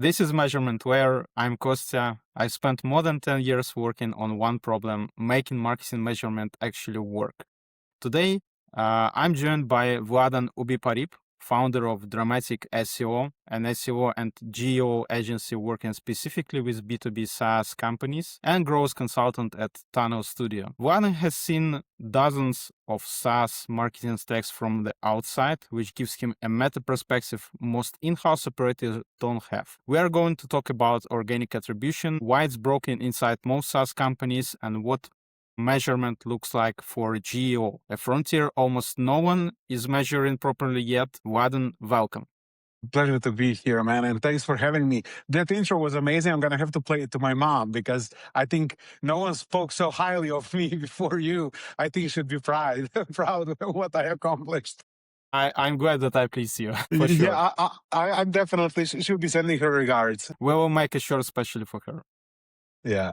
This is Measurement where I'm Kostya. I spent more than 10 years working on one problem, making marketing measurement actually work. Today, I'm joined by Vladan Ubiparip, founder of dramaticSEO, an SEO and GEO agency working specifically with B2B SaaS companies, and growth consultant at Tunnel Studio. Vladan has seen dozens of SaaS marketing stacks from the outside, which gives him a meta perspective most in-house operators don't have. We are going to talk about organic attribution, why it's broken inside most SaaS companies, and what measurement looks like for GEO, a frontier almost no one is measuring properly yet. Vladan, welcome. Pleasure to be here, man, and thanks for having me. That intro was amazing. I'm going to have to play it to my mom because I think no one spoke so highly of me before you. I think you should be proud of what I accomplished. I'm glad that I pleased you, for sure. Yeah, I'm definitely, she'll be sending her regards. We will make a shirt especially for her. Yeah.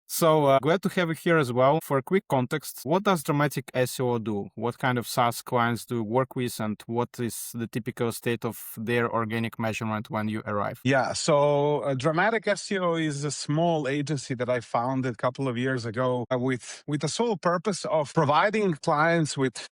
So glad to have you here as well. For a quick context, what does dramaticSEO do? What kind of SaaS clients do you work with, and what is the typical state of their organic measurement when you arrive? Yeah, so dramaticSEO is a small agency that I founded a couple of years ago with the sole purpose of providing clients with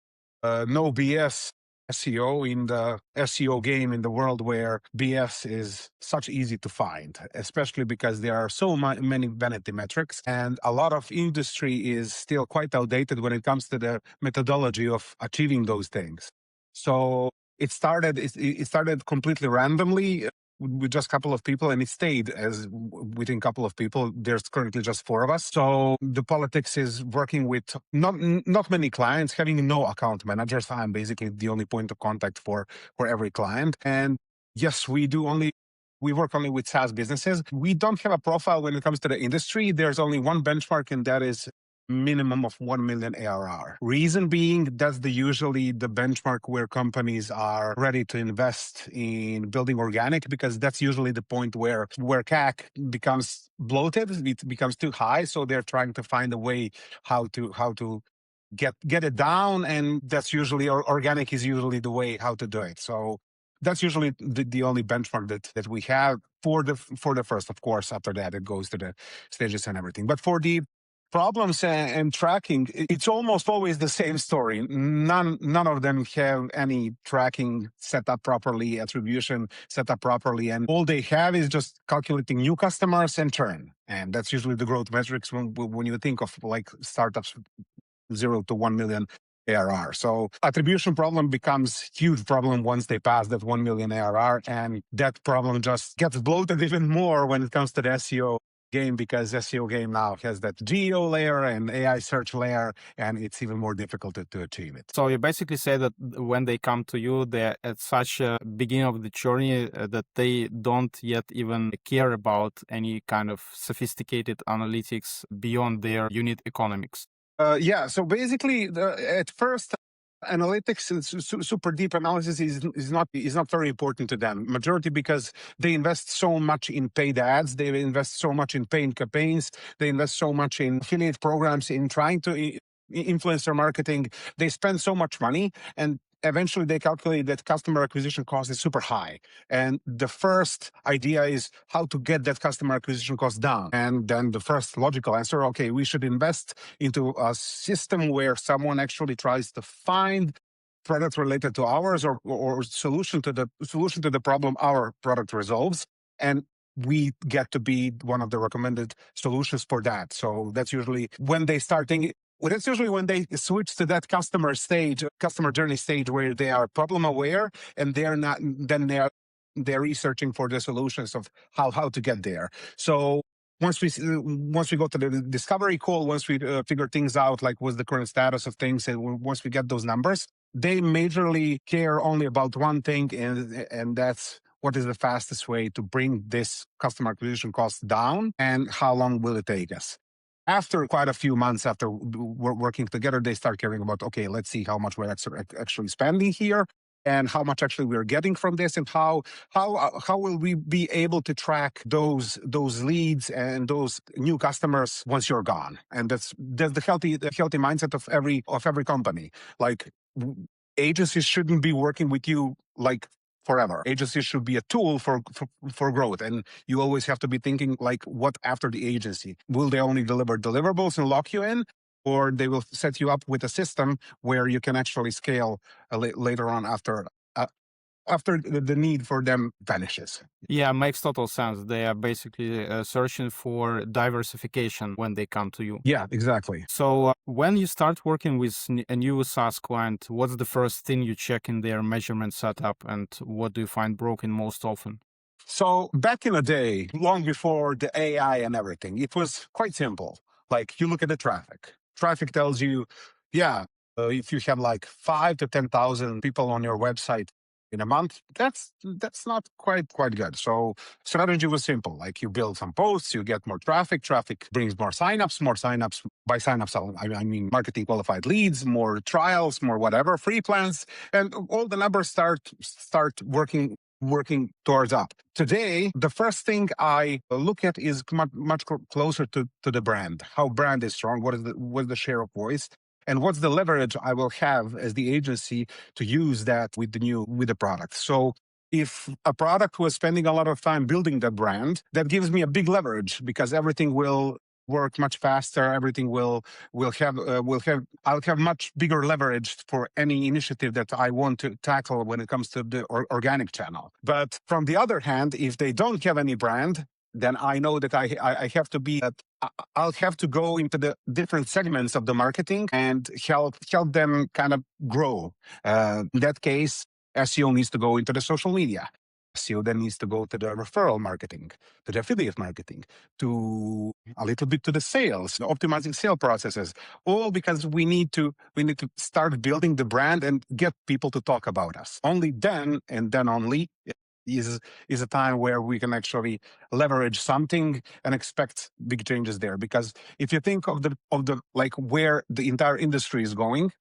no BS SEO in the SEO game in the world where BS is such easy to find, especially because there are so many vanity metrics, and a lot of industry is still quite outdated when it comes to the methodology of achieving those things. So it started completely randomly with just a couple of people, and it stayed as within a couple of people. There's currently just 4 of us. So the politics is working with not many clients, having no account managers. I'm basically the only point of contact for every client. And yes, we work only with SaaS businesses. We don't have a profile when it comes to the industry. There's only one benchmark, and that is minimum of 1 million ARR. Reason being, that's usually the benchmark where companies are ready to invest in building organic, because that's usually the point where CAC becomes bloated, it becomes too high. So they're trying to find a way how to get it down, and that's usually, or organic is usually the way how to do it. So that's usually the only benchmark that we have for the first. Of course, after that it goes to the stages and everything. But for the problems and tracking, it's almost always the same story. None of them have any tracking set up properly, attribution set up properly, and all they have is just calculating new customers and churn. And that's usually the growth metrics when you think of like startups 0 to 1 million ARR. So attribution problem becomes huge problem once they pass that 1 million ARR, and that problem just gets bloated even more when it comes to the SEO game, because SEO game now has that GEO layer and AI search layer, and it's even more difficult to achieve it. So you basically say that when they come to you, they're at such a beginning of the journey that they don't yet even care about any kind of sophisticated analytics beyond their unit economics. Yeah, so basically, at first, analytics and super deep analysis is not very important to them. Majority because they invest so much in paid ads, they invest so much in paid campaigns, they invest so much in affiliate programs, in trying to influencer marketing. They spend so much money, and eventually they calculate that customer acquisition cost is super high. And the first idea is how to get that customer acquisition cost down. And then the first logical answer, okay, we should invest into a system where someone actually tries to find product related to ours, or solution to the problem our product resolves. And we get to be one of the recommended solutions for that. So that's usually when they start thinking. Well, that's usually when they switch to that customer journey stage, where they are problem aware, and they're researching for the solutions of how to get there. So once we go to the discovery call, once we figure things out, like what's the current status of things, and once we get those numbers, they majorly care only about one thing, and that's what is the fastest way to bring this customer acquisition cost down, and how long will it take us. After quite a few months after we're working together, they start caring about, okay, let's see how much we're actually spending here, and how much actually we're getting from this, and how will we be able to track those leads and those new customers once you're gone. And that's the healthy mindset of every company. Like, agencies shouldn't be working with you like forever. Agency should be a tool for growth. And you always have to be thinking like, what after the agency? Will they only deliver deliverables and lock you in? Or they will set you up with a system where you can actually scale later on after the need for them vanishes. Yeah, makes total sense. They are basically searching for diversification when they come to you. Yeah, exactly. So when you start working with a new SaaS client, what's the first thing you check in their measurement setup, and what do you find broken most often? So back in the day, long before the AI and everything, it was quite simple. Like you look at the traffic. Traffic tells you, yeah, if you have like 5 to 10,000 people on your website in a month, that's not quite good. So strategy was simple. Like you build some posts, you get more traffic. Traffic brings more signups. More signups. By signups, I mean marketing qualified leads, more trials, more whatever, free plans, and all the numbers start working towards up. Today, the first thing I look at is much closer to the brand. How brand is strong, what's the share of voice, and what's the leverage I will have as the agency to use that with the product. So if a product was spending a lot of time building that brand, that gives me a big leverage because everything will work much faster. Everything will have I'll have much bigger leverage for any initiative that I want to tackle when it comes to the organic channel. But from the other hand, if they don't have any brand, then I know that I have to be I'll have to go into the different segments of the marketing and help them kind of grow. In that case, SEO needs to go into the social media. SEO then needs to go to the referral marketing, to the affiliate marketing, to a little bit to the sales, optimizing sale processes, all because we need to start building the brand and get people to talk about us. Only then, and then only, is a time where we can actually leverage something and expect big changes there. Because if you think of the like where the entire industry is going,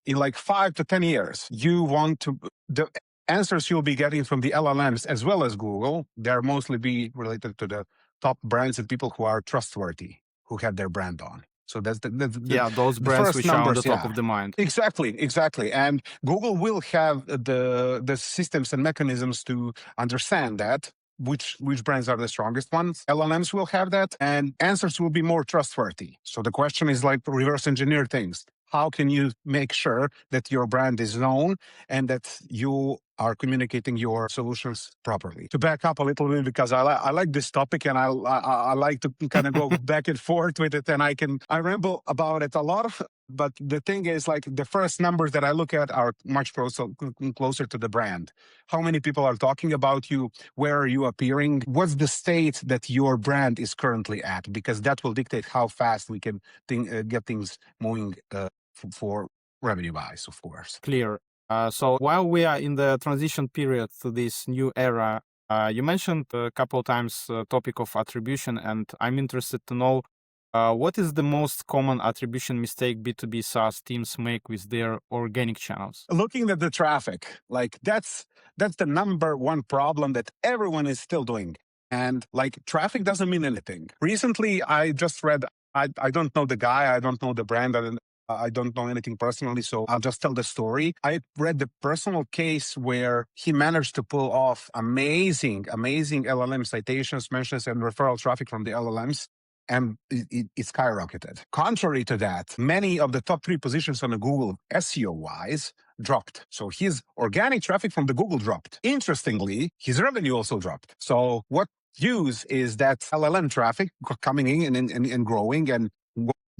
in like 5 to 10 years, the answers you'll be getting from the LLMs as well as Google, they're mostly be related to the top brands and people who are trustworthy, who have their brand on. So that's Those the brands first which are on numbers. the top Yeah, of the mind. exactly. And Google will have the systems and mechanisms to understand that which brands are the strongest ones. LLMs will have that, and answers will be more trustworthy. So the question is like reverse engineer things. How can you make sure that your brand is known and that you are communicating your solutions properly? To back up a little bit, because I like this topic and I like to kind of go back and forth with it, and I ramble about it a lot. But the thing is, like, the first numbers that I look at are much closer to the brand. How many people are talking about you? Where are you appearing? What's the state that your brand is currently at? Because that will dictate how fast we can get things moving for revenue-wise, of course. Clear. So while we are in the transition period to this new era, you mentioned a couple of times topic of attribution, and I'm interested to know what is the most common attribution mistake B2B SaaS teams make with their organic channels? Looking at the traffic, like that's the number one problem that everyone is still doing. And like traffic doesn't mean anything. Recently, I just read, I don't know the guy, I don't know the brand, I don't know anything personally, so I'll just tell the story. I read the personal case where he managed to pull off amazing LLM citations, mentions, and referral traffic from the LLMs. And it skyrocketed. Contrary to that, many of the top 3 positions on the Google SEO-wise dropped. So his organic traffic from the Google dropped. Interestingly, his revenue also dropped. So what use is that LLM traffic coming in and growing and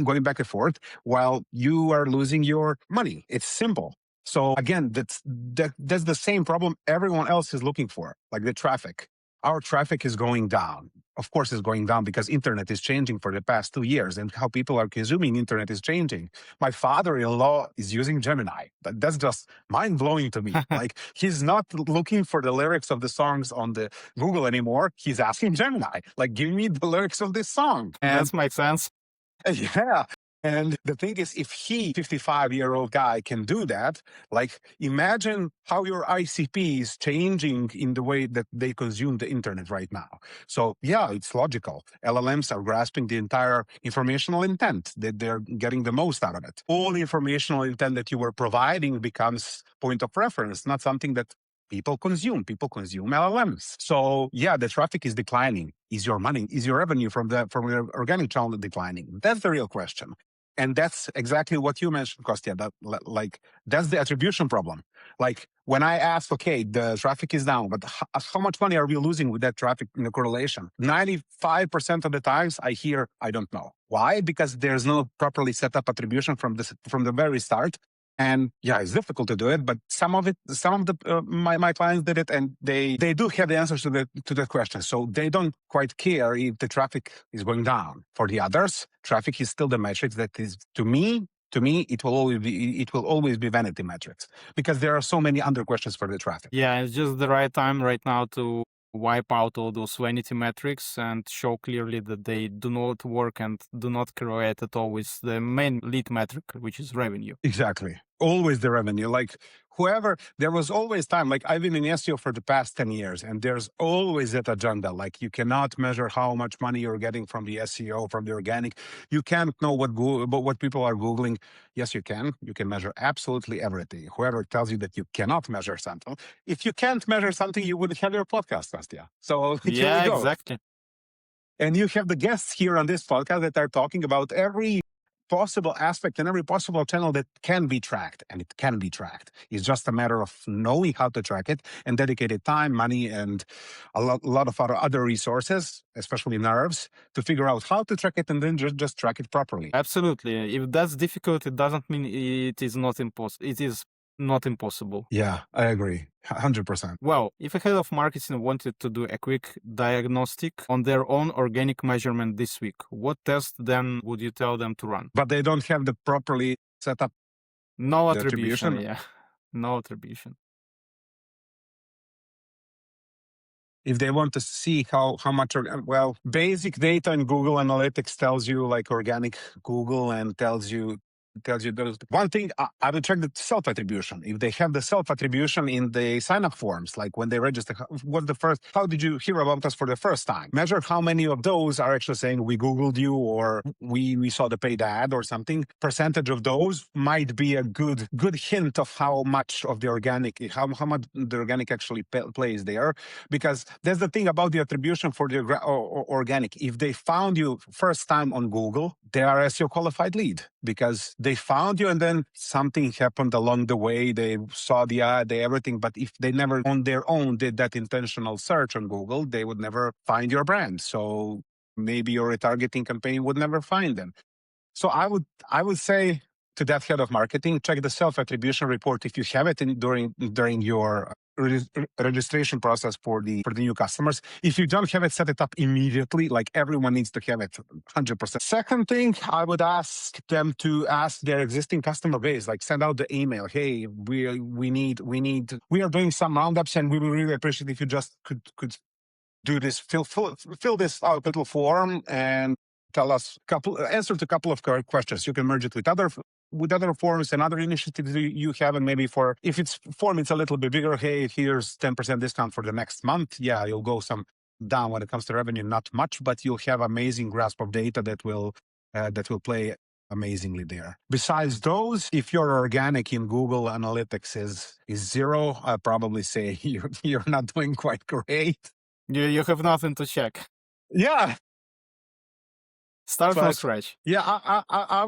going back and forth while you are losing your money? It's simple. So again, that's the same problem everyone else is looking for, like the traffic. Our traffic is going down. Of course, it's going down because internet is changing for the past 2 years, and how people are consuming internet is changing. My father-in-law is using Gemini. That's just mind-blowing to me. Like, he's not looking for the lyrics of the songs on the Google anymore. He's asking Gemini, like, give me the lyrics of this song. That makes sense. Yeah. And the thing is, if 55-year-old guy can do that, like, imagine how your ICP is changing in the way that they consume the internet right now. So yeah, it's logical. LLMs are grasping the entire informational intent, that they're getting the most out of it. All the informational intent that you were providing becomes point of reference, not something that People consume LLMs. So yeah, the traffic is declining. Is your money, is your revenue from your organic channel declining? That's the real question. And that's exactly what you mentioned, Kostya, that like that's the attribution problem. Like when I ask, okay, the traffic is down, but how much money are we losing with that traffic in the correlation? 95% of the times I hear, I don't know. Why? Because there's no properly set up attribution from the very start. And yeah, it's difficult to do it, but some of my clients did it, and they do have the answers to the question. So they don't quite care if the traffic is going down. For the others, traffic is still the metric that is to me, it will always be vanity metrics, because there are so many under questions for the traffic. Yeah, it's just the right time right now to wipe out all those vanity metrics and show clearly that they do not work and do not correlate at all with the main lead metric, which is revenue. Exactly. Always the revenue. Like there was always time, like I've been in SEO for the past 10 years, and there's always that agenda. Like you cannot measure how much money you're getting from the SEO, from the organic. You can't know what people are Googling. Yes, you can. You can measure absolutely everything. Whoever tells you that you cannot measure something, if you can't measure something, you wouldn't have your podcast, Kostya. So here we go. Exactly. And you have the guests here on this podcast that are talking about every possible aspect and every possible channel that can be tracked, and it can be tracked. It's just a matter of knowing how to track it and dedicated time, money, and a lot of other resources, especially nerves, to figure out how to track it and then just track it properly. Absolutely. If that's difficult, it doesn't mean it is not impossible. It is not impossible. Yeah, I agree. 100%. Well, if a head of marketing wanted to do a quick diagnostic on their own organic measurement this week, what test then would you tell them to run? But they don't have the properly set up. No The attribution. attribution? Yeah. No attribution. If they want to see how much, well, basic data in Google Analytics tells you like organic Google, and tells you those. One thing, I would check the self-attribution. If they have the self-attribution in the sign-up forms, like when they register, how did you hear about us for the first time? Measure how many of those are actually saying we Googled you, or we saw the paid ad or something. Percentage of those might be a good hint of how much of the organic, how much the organic actually plays there. Because that's the thing about the attribution for the organic. If they found you first time on Google, they are SEO qualified lead, because they found you and then something happened along the way. They saw the ad, everything. But if they never on their own did that intentional search on Google, they would never find your brand. So maybe your retargeting campaign would never find them. So I would say to that head of marketing, check the self-attribution report if you have it during your registration process for the new customers. If you don't have it, set it up immediately. Like everyone needs to have it 100%. Second thing, I would ask them to ask their existing customer base, like send out the email. Hey, we are doing some roundups, and we will really appreciate if you just could do this, fill this out little form and tell us answer to a couple of questions. You can merge it with other forms and other initiatives you have, and maybe if it's form, it's a little bit bigger. Hey, here's 10% discount for the next month. Yeah, you'll go some down when it comes to revenue, not much, but you'll have amazing grasp of data that will play amazingly there. Besides those, if your organic in Google Analytics is zero, I'd probably say you're not doing quite great. You have nothing to check. Yeah. Start from scratch. Yeah, I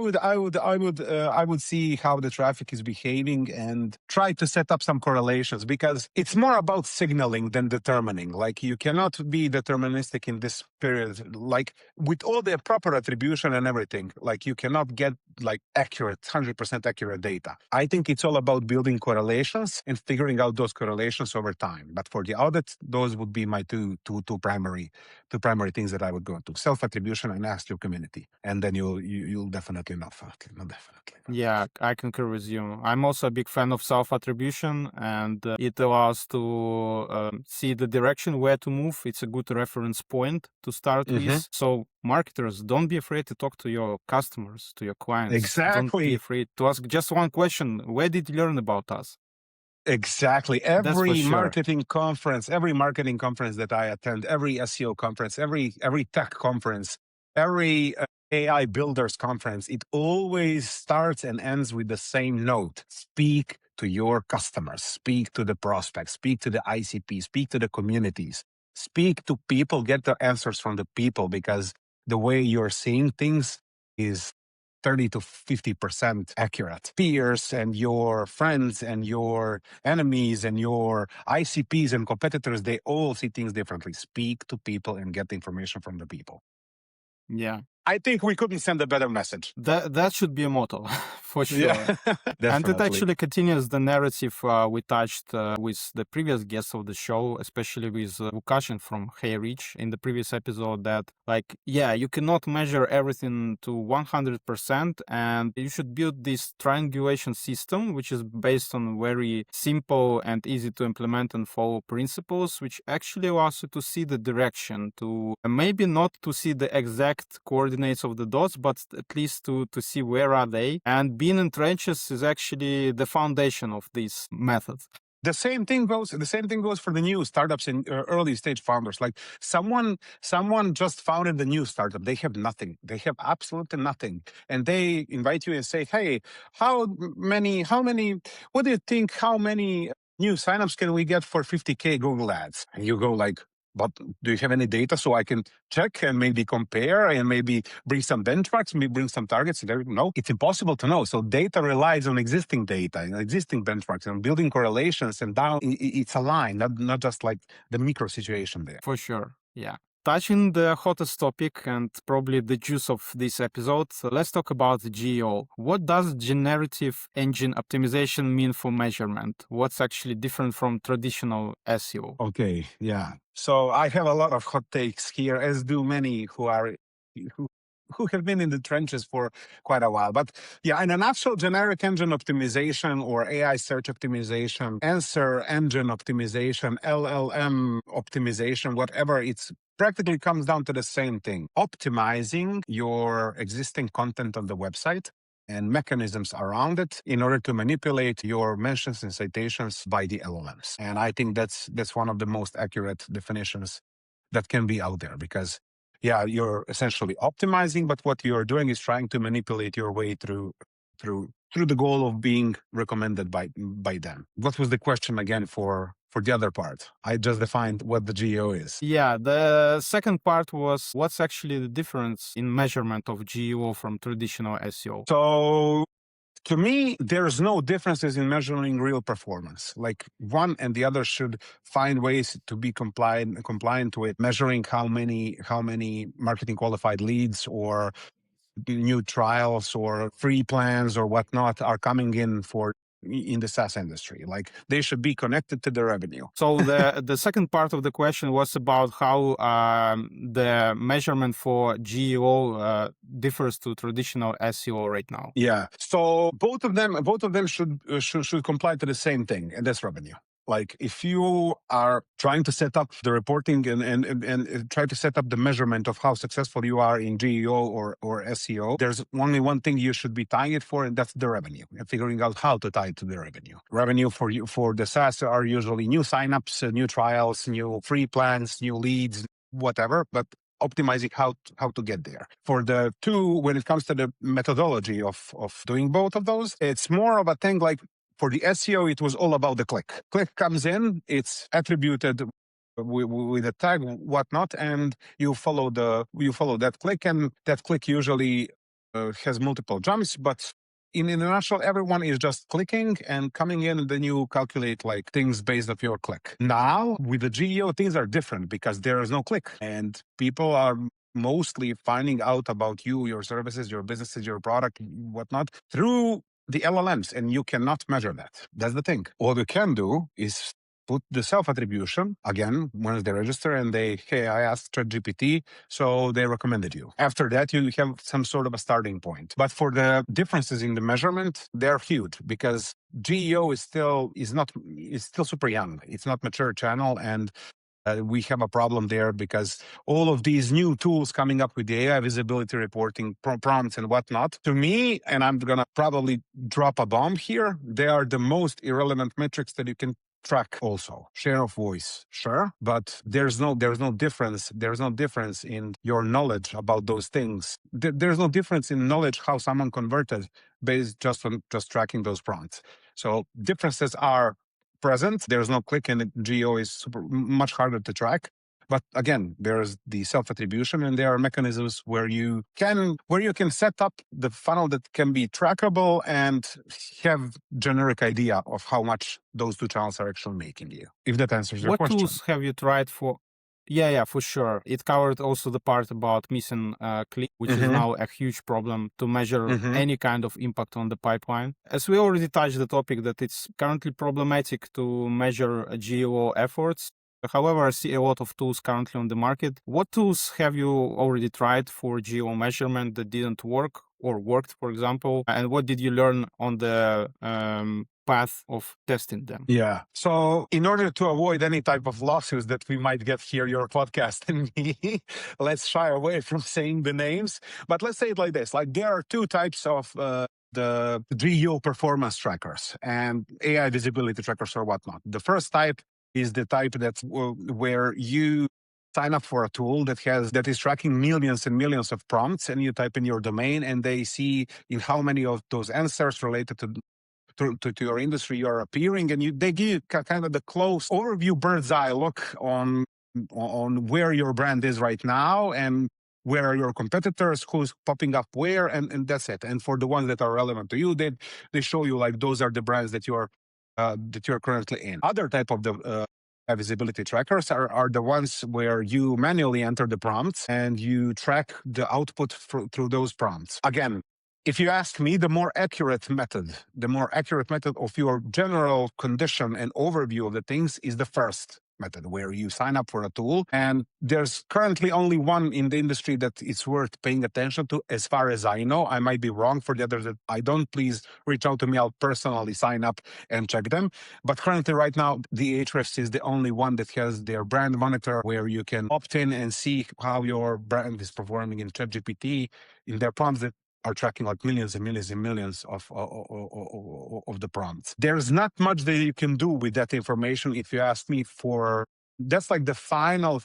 would see how the traffic is behaving and try to set up some correlations, because it's more about signaling than determining. Like you cannot be deterministic in this period. Like with all the proper attribution and everything, like you cannot get like 100% accurate data. I think it's all about building correlations and figuring out those correlations over time. But for the audit, those would be my two primary things that I would go to: self-attribution and ask your community, and then you'll definitely know. Definitely. Yeah, I concur with you. I'm also a big fan of self-attribution, and it allows to see the direction where to move. It's a good reference point to start with. So marketers, don't be afraid to talk to your customers, to your clients. Exactly. Don't be afraid to ask just one question: where did you learn about us? Exactly. Every marketing conference that I attend, every SEO conference, every tech conference, every AI builders conference, it always starts and ends with the same note: speak to your customers, speak to the prospects, speak to the ICP, speak to the communities, speak to people, get the answers from the people, because the way you're seeing things is 30 to 50% accurate. Peers and your friends and your enemies and your ICPs and competitors, they all see things differently. Speak to people and get the information from the people. Yeah. I think we couldn't send a better message. That should be a motto, for sure. Yeah, And it definitely. actually continues the narrative we touched with the previous guests of the show, especially with Lukashin from Hey Rich in the previous episode, that you cannot measure everything to 100%, and you should build this triangulation system, which is based on very simple and easy to implement and follow principles, which actually allows you to see the direction, to maybe not to see the exact coordinates of the dots, but at least to see where are they. And being in trenches is actually the foundation of these methods. The same thing goes for the new startups and early stage founders. Like someone just founded the new startup. They have nothing. They have absolutely nothing. And they invite you and say, hey, what do you think, how many new signups can we get for 50K Google ads? And you go like, but do you have any data so I can check and maybe compare and maybe bring some benchmarks, maybe bring some targets? No, it's impossible to know. So data relies on existing data and existing benchmarks and building correlations, and down it's a line, not just like the micro situation there. For sure, yeah. Touching the hottest topic and probably the juice of this episode, let's talk about GEO. What does generative engine optimization mean for measurement? What's actually different from traditional SEO? Okay, yeah. So I have a lot of hot takes here, as do many who have been in the trenches for quite a while. But yeah, in a nutshell, generic engine optimization or AI search optimization, answer engine optimization, LLM optimization, whatever, it's practically comes down to the same thing. Optimizing your existing content on the website and mechanisms around it in order to manipulate your mentions and citations by the LLMs. And I think that's one of the most accurate definitions that can be out there, because yeah, you're essentially optimizing, but what you're doing is trying to manipulate your way through the goal of being recommended by them. What was the question again for the other part? I just defined what the GEO is. Yeah, the second part was what's actually the difference in measurement of GEO from traditional SEO? So to me, there's no differences in measuring real performance. Like one and the other should find ways to be compliant with measuring how many marketing qualified leads or new trials or free plans or whatnot are coming in the SaaS industry. Like they should be connected to the revenue. So the second part of the question was about how the measurement for GEO differs to traditional SEO right now. Yeah. So both of them should comply to the same thing, and that's revenue. Like if you are trying to set up the reporting and try to set up the measurement of how successful you are in GEO or SEO, there's only one thing you should be tying it for, and that's the revenue, and figuring out how to tie it to the revenue. Revenue for the SaaS are usually new signups, new trials, new free plans, new leads, whatever, but optimizing how to get there. For the two, when it comes to the methodology of doing both of those, it's more of a thing like, for the SEO, it was all about the click. Click comes in, it's attributed with a tag, whatnot, and you follow that click, and that click usually has multiple jumps. But in a nutshell, everyone is just clicking and coming in, and then you calculate like things based off your click. Now with the GEO, things are different because there is no click, and people are mostly finding out about you, your services, your businesses, your product, whatnot, through the LLMs, and you cannot measure that. That's the thing. All you can do is put the self-attribution, again, once they register and hey, I asked ChatGPT, so they recommended you. After that, you have some sort of a starting point. But for the differences in the measurement, they're huge, because GEO is still super young. It's not mature channel, and we have a problem there because all of these new tools coming up with the AI visibility reporting, prompts and whatnot, to me, and I'm going to probably drop a bomb here, they are the most irrelevant metrics that you can track. Also share of voice, sure, but there's no difference in your knowledge about those things. There's no difference in knowledge how someone converted based just on tracking those prompts. So differences are present. There's no click, and the GEO is much harder to track. But again, there's the self-attribution, and there are mechanisms where you can set up the funnel that can be trackable and have generic idea of how much those two channels are actually making you. If that answers your What question. tools have you tried for? Yeah, for sure. It covered also the part about missing click, which is now a huge problem to measure any kind of impact on the pipeline. As we already touched the topic that it's currently problematic to measure GEO efforts. However, I see a lot of tools currently on the market. What tools have you already tried for GEO measurement that didn't work or worked, for example? And what did you learn on the path of testing them? Yeah. So in order to avoid any type of lawsuits that we might get here, your podcast and me, let's shy away from saying the names. But let's say it like this, like there are two types of the GEO performance trackers and AI visibility trackers or whatnot. The first type is the type that's where you sign up for a tool that is tracking millions and millions of prompts, and you type in your domain and they see in how many of those answers related to your industry you are appearing, and they give you kind of the close overview bird's eye look on where your brand is right now and where are your competitors, who's popping up where, and that's it. And for the ones that are relevant to you, they show you like those are the brands that you're currently in. Other type of the visibility trackers are the ones where you manually enter the prompts and you track the output through those prompts. Again, if you ask me, the more accurate method of your general condition and overview of the things is the first method, where you sign up for a tool. And there's currently only one in the industry that it's worth paying attention to, as far as I know. I might be wrong. For the others that I don't, please reach out to me. I'll personally sign up and check them. But currently, right now, the Ahrefs is the only one that has their brand monitor, where you can opt in and see how your brand is performing in ChatGPT in their prompts that are tracking like millions and millions and millions of the prompts. There's not much that you can do with that information, if you ask me. That's like the final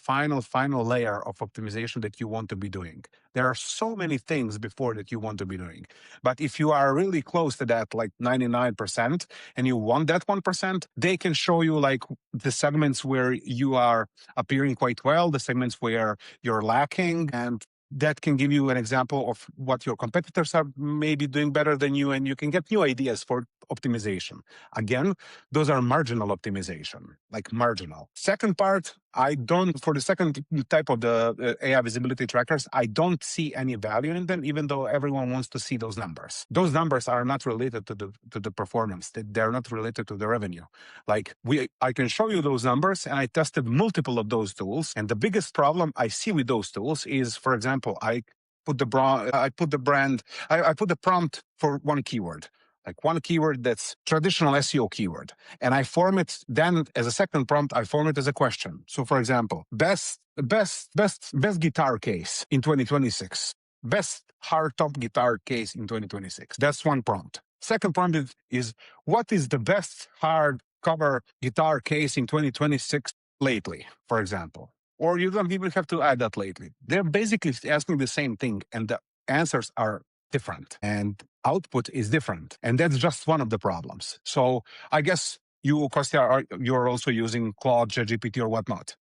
layer of optimization that you want to be doing. There are so many things before that you want to be doing. But if you are really close to that, like 99%, and you want that 1%, they can show you like the segments where you are appearing quite well, the segments where you're lacking, and that can give you an example of what your competitors are maybe doing better than you, and you can get new ideas for optimization. Again, those are marginal optimization, like marginal. Second part, for the second type of the AI visibility trackers, I don't see any value in them, even though everyone wants to see those numbers. Those numbers are not related to the performance. They're not related to the revenue. Like I can show you those numbers, and I tested multiple of those tools. And the biggest problem I see with those tools is, for example, I put the prompt for one keyword, like one keyword that's traditional SEO keyword. And I form it then as a second prompt, I form it as a question. So for example, best guitar case in 2026, best hardtop guitar case in 2026. That's one prompt. Second prompt is what is the best hardcover guitar case in 2026 lately, for example. Or you don't even have to add that lately. They're basically asking the same thing, and the answers are different, and output is different. And that's just one of the problems. So I guess you, Kostya, you're also using Claude, ChatGPT, or whatnot.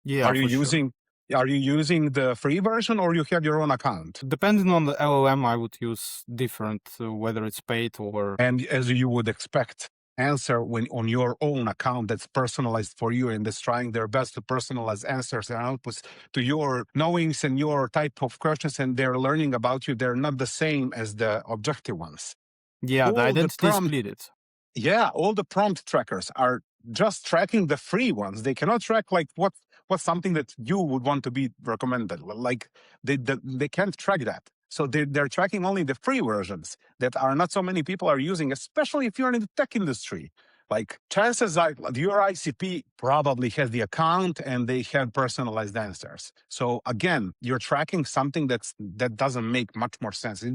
Yeah, Are you for sure. Are you using the free version, or you have your own account? Depending on the LLM, I would use different, whether it's paid or... And as you would expect, answer when on your own account that's personalized for you and that's trying their best to personalize answers and outputs to your knowings and your type of questions, and they're learning about you. They're not the same as the objective ones. Yeah, the identity is split. Yeah, all the prompt trackers are just tracking the free ones. They cannot track like what's something that you would want to be recommended. Like they can't track that. So they're tracking only the free versions that are not so many people are using, especially if you're in the tech industry. Like chances are your ICP probably has the account and they have personalized answers. So again, you're tracking something that doesn't make much more sense.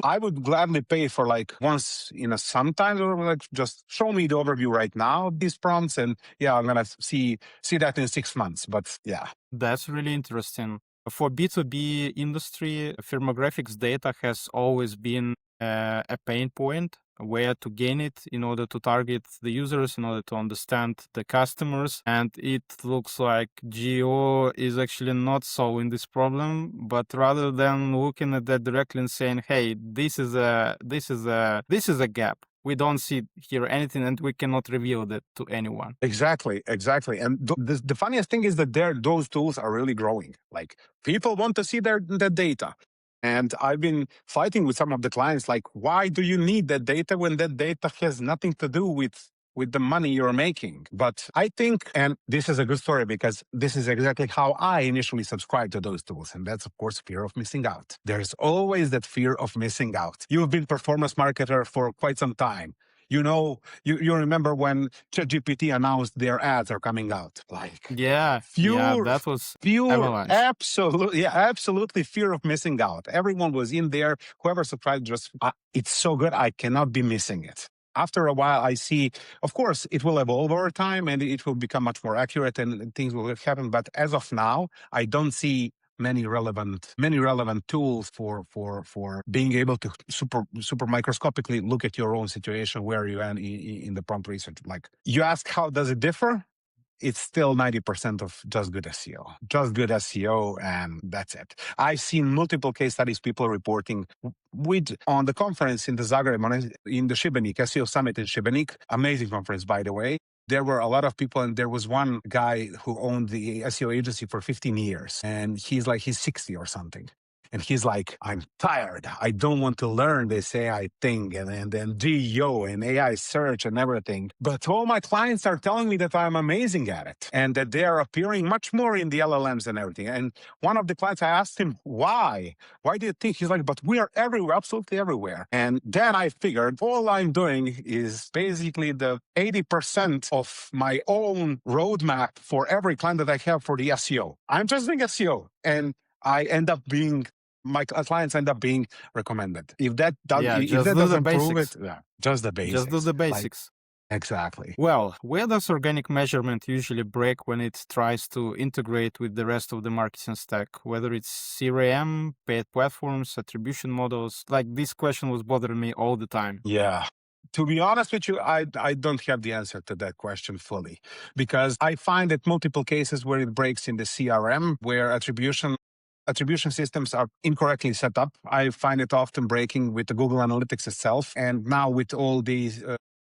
I would gladly pay for like once in a sometimes, or like just show me the overview right now of these prompts, and yeah, I'm gonna see that in 6 months. But yeah, that's really interesting. For B2B industry, firmographics data has always been a pain point where to gain it in order to target the users, in order to understand the customers. And it looks like GEO is actually not solving this problem, but rather than looking at that directly and saying, hey, this is a gap. We don't see here anything, and we cannot reveal that to anyone. Exactly. And the funniest thing is that those tools are really growing. Like, people want to see the data. And I've been fighting with some of the clients, like, why do you need that data when that data has nothing to do with the money you're making? But I think, and this is a good story because this is exactly how I initially subscribed to those tools. And that's, of course, fear of missing out. There's always that fear of missing out. You've been performance marketer for quite some time. You know, you remember when ChatGPT announced their ads are coming out. Like, that was avalanche. Absolutely fear of missing out. Everyone was in there. Whoever subscribed, just it's so good, I cannot be missing it. After a while, I see, of course, it will evolve over time and it will become much more accurate and things will happen. But as of now, I don't see many relevant tools for being able to super microscopically look at your own situation where you are in the prompt research. Like, you ask, how does it differ? It's still 90% of just good SEO, and that's it. I've seen multiple case studies, people reporting on the conference in the Zagreb, in the Sibenik, SEO Summit in Sibenik, amazing conference, by the way. There were a lot of people, and there was one guy who owned the SEO agency for 15 years, and he's 60 or something. And he's like, I'm tired. I don't want to learn this AI thing and then GEO and AI search and everything. But all my clients are telling me that I'm amazing at it and that they are appearing much more in the LLMs and everything. And one of the clients, I asked him, why? Why do you think? He's like, but we are everywhere, absolutely everywhere. And then I figured all I'm doing is basically the 80% of my own roadmap for every client that I have for the SEO. I'm just doing SEO. And I end up being, my clients end up being recommended. If that doesn't prove it, just the basics. Just do the basics. Exactly. Well, where does organic measurement usually break when it tries to integrate with the rest of the marketing stack? Whether it's CRM, paid platforms, attribution models? Like, this question was bothering me all the time. Yeah. To be honest with you, I don't have the answer to that question fully, because I find that multiple cases where it breaks in the CRM, where attribution systems are incorrectly set up. I find it often breaking with the Google Analytics itself. And now with all these,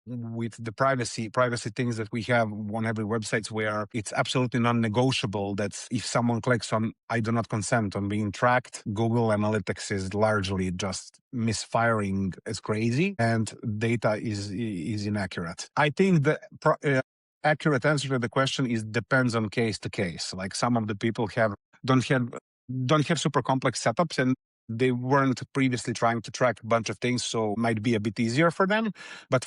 with the privacy things that we have on every website, where it's absolutely non-negotiable that if someone clicks on I do not consent on being tracked, Google Analytics is largely just misfiring as crazy and data is inaccurate. I think the accurate answer to the question is depends on case to case. Like, some of the people don't have super complex setups and they weren't previously trying to track a bunch of things, so it might be a bit easier for them. But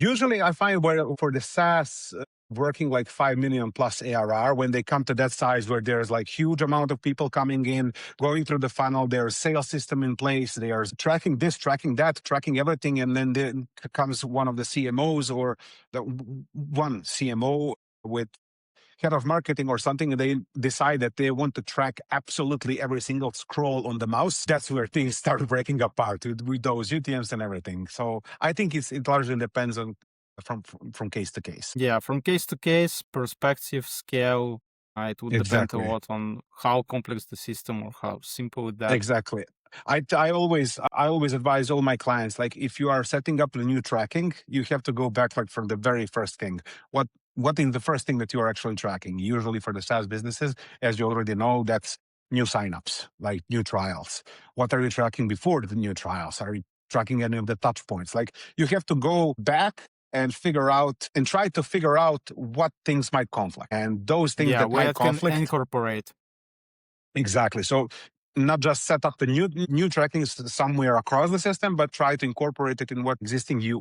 usually I find for the SaaS working like 5 million plus ARR, when they come to that size where there's like huge amount of people coming in, going through the funnel, there's sales system in place, they are tracking this, tracking that, tracking everything. And then there comes one of the CMOs or the one CMO with head of marketing or something, and they decide that they want to track absolutely every single scroll on the mouse. That's where things start breaking apart with those UTMs and everything. So I think it largely depends on from case to case. Yeah, from case to case, perspective, scale. It would depend a lot on how complex the system or how simple that. Exactly. I always advise all my clients, like, if you are setting up the new tracking, you have to go back like from the very first thing. What is the first thing that you are actually tracking? Usually for the SaaS businesses, as you already know, that's new signups, like new trials. What are you tracking before the new trials? Are you tracking any of the touch points? Like, you have to go back and try to figure out what things might conflict. And those things that might conflict, can incorporate. Exactly. So not just set up the new tracking somewhere across the system, but try to incorporate it in what existing you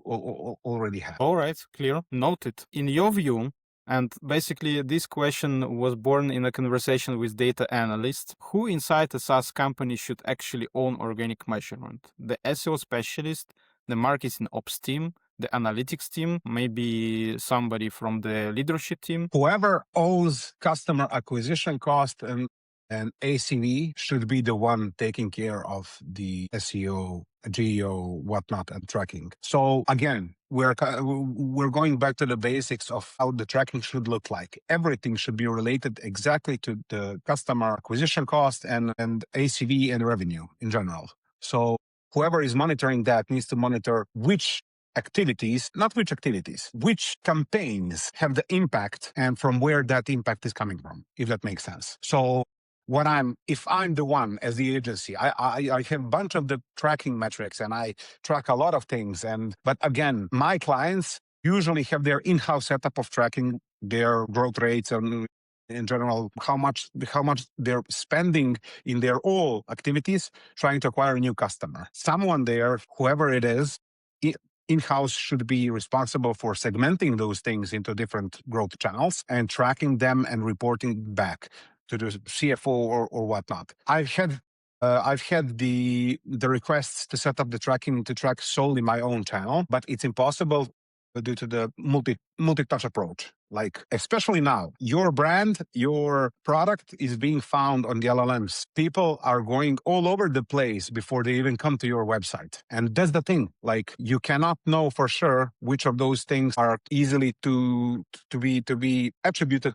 already have. All right, clear, noted. In your view, and basically this question was born in a conversation with data analysts, who inside a SaaS company should actually own organic measurement? The SEO specialist, the marketing ops team, the analytics team, maybe somebody from the leadership team? Whoever owns customer acquisition cost and and ACV should be the one taking care of the SEO, GEO, whatnot, and tracking. So again, we're going back to the basics of how the tracking should look like. Everything should be related exactly to the customer acquisition cost and ACV and revenue in general. So whoever is monitoring that needs to monitor which campaigns have the impact and from where that impact is coming from, if that makes sense. So if I'm the one as the agency, I have a bunch of the tracking metrics and I track a lot of things. But again, my clients usually have their in-house setup of tracking their growth rates and in general, how much they're spending in their all activities trying to acquire a new customer. Someone there, whoever it is, in-house should be responsible for segmenting those things into different growth channels and tracking them and reporting back to the CFO or whatnot. I've had the requests to set up the tracking to track solely my own channel, but it's impossible due to the multi-touch approach. Like, especially now, your brand, your product is being found on the LLMs. People are going all over the place before they even come to your website. And that's the thing. Like, you cannot know for sure which of those things are easily to be attributed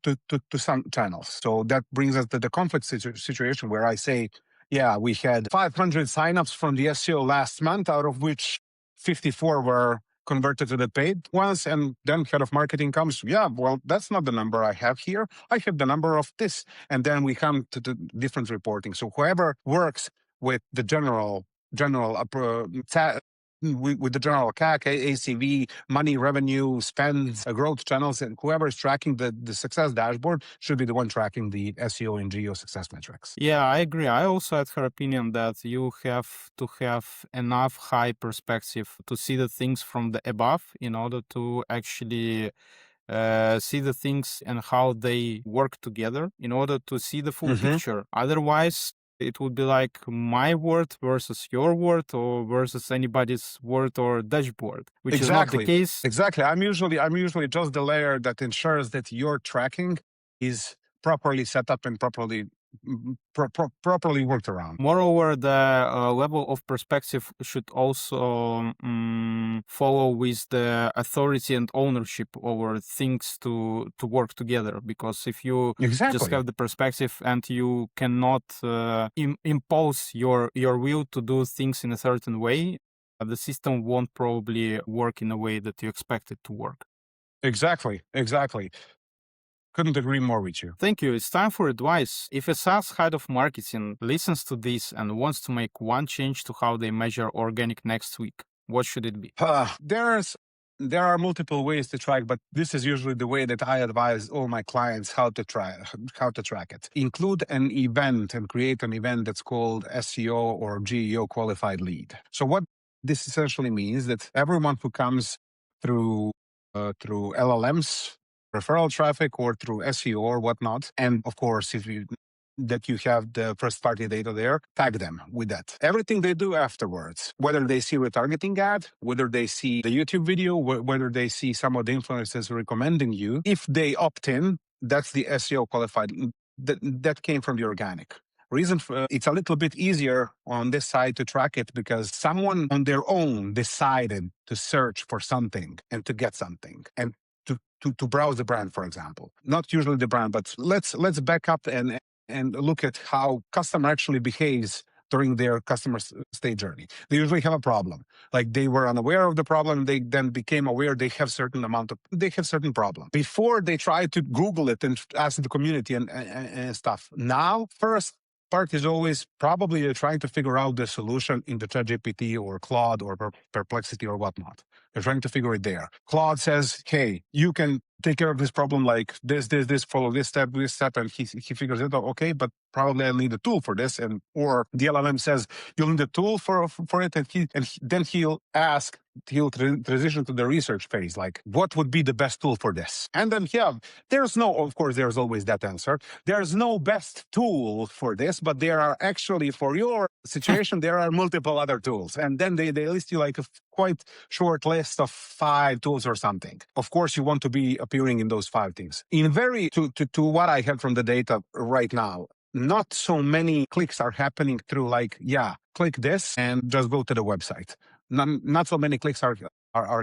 to some channels. So that brings us to the conflict situation where I say, yeah, we had 500 signups from the SEO last month, out of which 54 were converted to the paid ones. And then head of marketing comes, yeah, well, that's not the number I have here. I have the number of this. And then we come to the different reporting. So whoever works with the general with the general CAC, ACV, money, revenue, spend, growth channels, and whoever is tracking the success dashboard should be the one tracking the SEO and GEO success metrics. Yeah, I agree. I also had her opinion that you have to have enough high perspective to see the things from the above in order to actually see the things and how they work together in order to see the full picture. Otherwise, it would be like my word versus your word or versus anybody's word or dashboard, which is not the case. Exactly. I'm usually just the layer that ensures that your tracking is properly set up and properly worked around. Moreover, the level of perspective should also follow with the authority and ownership over things to work together. Because if you just have the perspective and you cannot impose your will to do things in a certain way, the system won't probably work in a way that you expect it to work. Exactly. Couldn't agree more with you. Thank you. It's time for advice. If a SaaS head of marketing listens to this and wants to make one change to how they measure organic next week, what should it be? There are multiple ways to track, but this is usually the way that I advise all my clients how to track it. Include an event and create an event that's called SEO or GEO qualified lead. So what this essentially means that everyone who comes through LLMs, referral traffic, or through SEO or whatnot, and of course, if you have the first-party data there, tag them with that. Everything they do afterwards, whether they see a retargeting ad, whether they see the YouTube video, whether they see some of the influencers recommending you, if they opt in, that's the SEO qualified. That came from the organic. Reason for it's a little bit easier on this side to track it because someone on their own decided to search for something and to get something and to browse the brand, for example. Not usually the brand, but let's back up and look at how customer actually behaves during their customer state journey. They usually have a problem. Like they were unaware of the problem, they then became aware they have certain problem. Before they try to Google it and ask the community and stuff. Now, first part is always probably trying to figure out the solution in the ChatGPT or Claude or Perplexity or whatnot. They're trying to figure it there. Claude says, hey, you can take care of this problem like this, follow this step, and he figures it out, okay, but probably I'll need a tool for this. Or the LLM says, you'll need a tool for it, and then he'll transition to the research phase, like, what would be the best tool for this? And then, there's always that answer. There's no best tool for this, but there are actually, for your situation, there are multiple other tools. And then they list you like a quite short list of 5 tools or something. Of course, you want to be appearing in those 5 things. To what I have from the data right now, not so many clicks are happening through like, yeah, click this and just go to the website. Not so many clicks are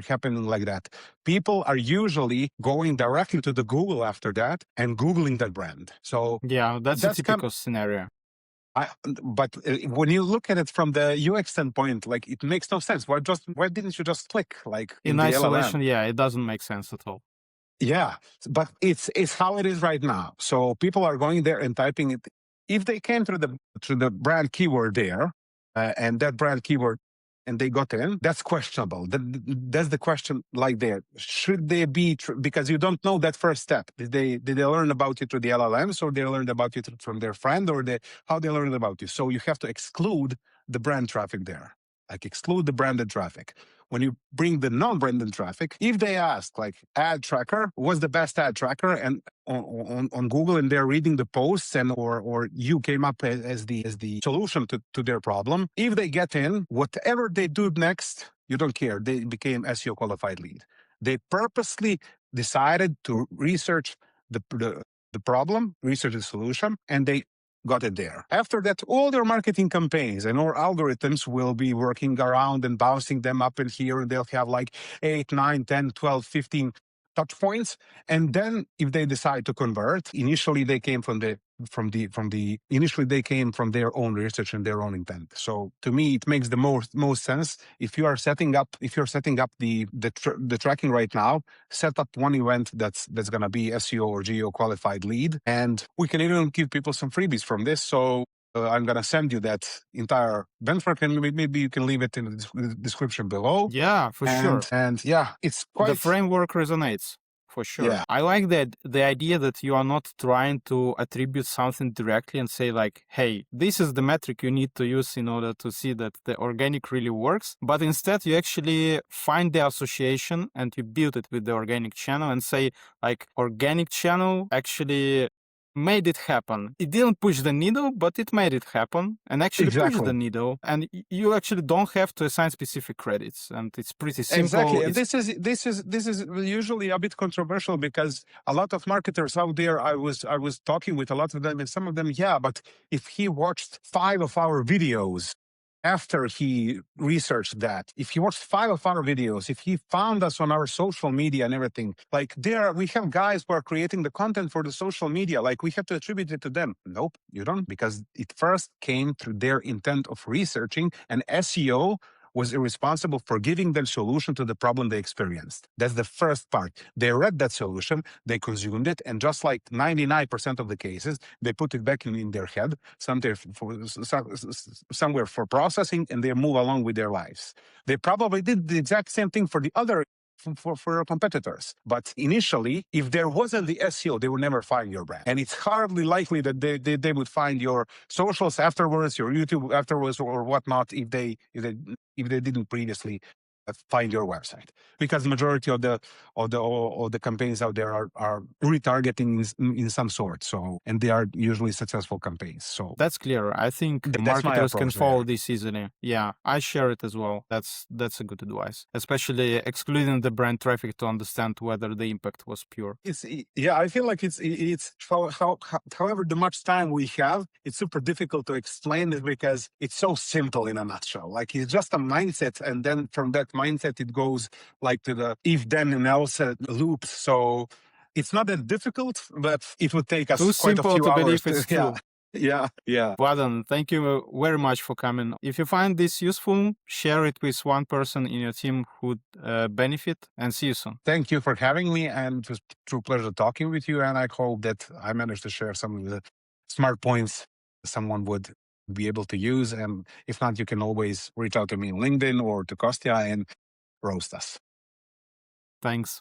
happening like that. People are usually going directly to the Google after that and Googling that brand. So Yeah, that's a typical scenario. but when you look at it from the UX standpoint, like it makes no sense. Why didn't you just click like In the isolation, LLM? yeah, it doesn't make sense at all. Yeah, but it's how it is right now. So people are going there and typing it. If they came through the brand keyword there, and that brand keyword, and they got in, that's questionable. That's the question. Like there, should they be because you don't know that first step. Did they learn about you through the LLMs, or they learned about you from their friend, or how they learned about you? So you have to exclude the brand traffic there. Like exclude the branded traffic. When you bring the non-branded traffic, if they ask like ad tracker, what's the best ad tracker, and on Google, and they're reading the posts, and or you came up as the solution to their problem, if they get in, whatever they do next, you don't care. They became SEO qualified lead. They purposely decided to research the problem, research the solution, and they got it there. After that, all their marketing campaigns and our algorithms will be working around and bouncing them up and here, and they'll have like 8, 9, 10, 12, 15 touch points. And then if they decide to convert, initially they came from their own research and their own intent. So to me, it makes the most sense. If you're setting up the tracking right now, set up one event that's going to be SEO or GEO qualified lead, and we can even give people some freebies from this. So I'm going to send you that entire benchmark, and maybe you can leave it in the description below. Yeah, for sure. And yeah, it's quite... The framework resonates, for sure. Yeah. I like that the idea that you are not trying to attribute something directly and say like, hey, this is the metric you need to use in order to see that the organic really works. But instead, you actually find the association and you build it with the organic channel and say like, organic channel actually made it happen. It didn't push the needle, but it made it happen and actually pushed the needle. And you actually don't have to assign specific credits, and it's pretty simple. Exactly, and this is usually a bit controversial because a lot of marketers out there, I was talking with a lot of them, and some of them, yeah, but if he watched 5 of our videos after he researched that, if he watched 5 of our videos, if he found us on our social media and everything, like we have guys who are creating the content for the social media, like we have to attribute it to them. Nope, you don't, because it first came through their intent of researching, and SEO was responsible for giving them solution to the problem they experienced. That's the first part. They read that solution, they consumed it, and just like 99% of the cases, they put it back in their head, somewhere for processing, and they move along with their lives. They probably did the exact same thing for the other for your competitors. But initially, if there wasn't the SEO, they would never find your brand. And it's hardly likely that they would find your socials afterwards, your YouTube afterwards, or whatnot, if they didn't previously find your website, because the majority of the campaigns out there are retargeting in some sort. So, and they are usually successful campaigns. So that's clear. I think marketers can follow this easily. Yeah, I share it as well. That's a good advice, especially excluding the brand traffic to understand whether the impact was pure. I feel like it's however the much time we have, it's super difficult to explain it because it's so simple in a nutshell. Like it's just a mindset, and then from that mindset it goes like to the if then and else loop. So it's not that difficult, but it would take us quite a few hours to true. Yeah. Vladan, thank you very much for coming. If you find this useful, share it with one person in your team who would benefit, and see you soon. Thank you for having me, and it was a true pleasure talking with you, and I hope that I managed to share some of the smart points someone would be able to use. And if not, you can always reach out to me on LinkedIn or to Kostya and roast us. Thanks.